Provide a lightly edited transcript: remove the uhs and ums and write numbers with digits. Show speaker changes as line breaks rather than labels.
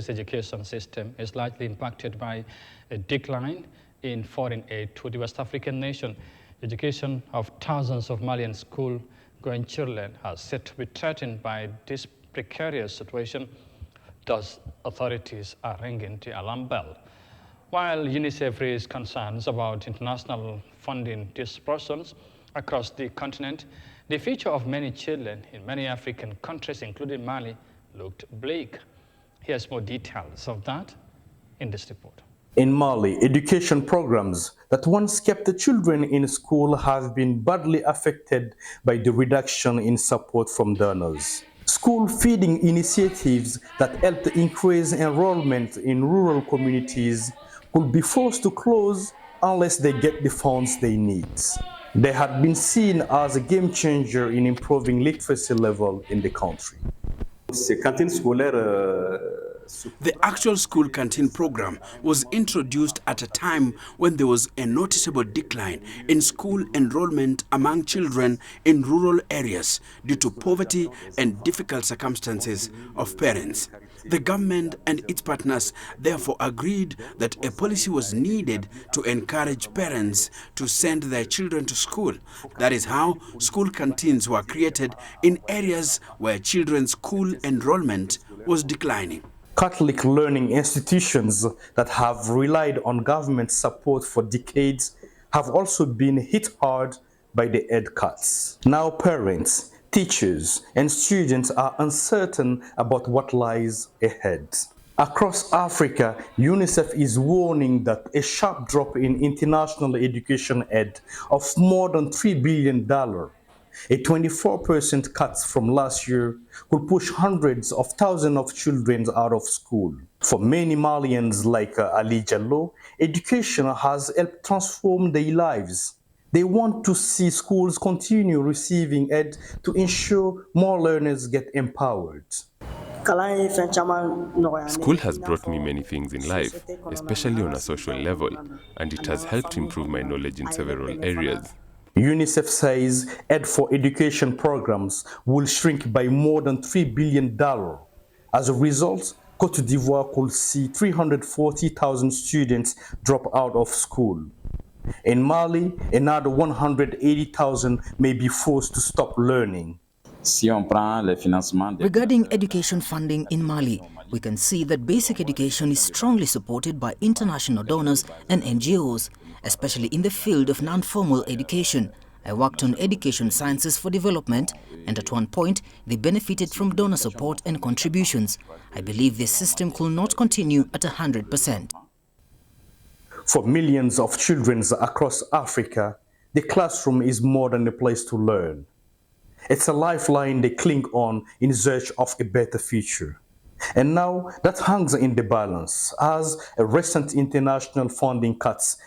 This education system is likely impacted by a decline in foreign aid to the West African nation. Education of thousands of Malian school-going children is said to be threatened by this precarious situation. Thus, authorities are ringing the alarm bell. While UNICEF raised concerns about international funding dispersions across the continent, the future of many children in many African countries, including Mali, looked bleak. Here's more details of that in this report.
In Mali, education programs that once kept the children in school have been badly affected by the reduction in support from donors. School feeding initiatives that helped increase enrollment in rural communities could be forced to close unless they get the funds they need. They had been seen as a game changer in improving literacy level in the country.
The actual school canteen program was introduced at a time when there was a noticeable decline in school enrollment among children in rural areas due to poverty and difficult circumstances of parents. The government and its partners therefore agreed that a policy was needed to encourage parents to send their children to school. That is how school canteens were created in areas where children's school enrollment was declining.
Catholic learning institutions that have relied on government support for decades have also been hit hard by the aid cuts. Now parents, teachers, and students are uncertain about what lies ahead. Across Africa, UNICEF is warning that a sharp drop in international education aid of more than $3 billion, a 24% cut from last year, could push hundreds of thousands of children out of school. For many Malians like Ali Jallo, education has helped transform their lives. They want to see schools continue receiving aid to ensure more learners get empowered.
School has brought me many things in life, especially on a social level, and it has helped improve my knowledge in several areas.
UNICEF says aid for education programs will shrink by more than $3 billion. As a result, Côte d'Ivoire could see 340,000 students drop out of school. In Mali, another 180,000 may be forced to stop learning.
Regarding education funding in Mali, we can see that basic education is strongly supported by international donors and NGOs, especially in the field of non-formal education. I worked on education sciences for development, and at one point, they benefited from donor support and contributions. I believe this system could not continue at 100%.
For millions of children across Africa, the classroom is more than a place to learn. It's a lifeline they cling on in search of a better future. And now that hangs in the balance as a recent international funding cuts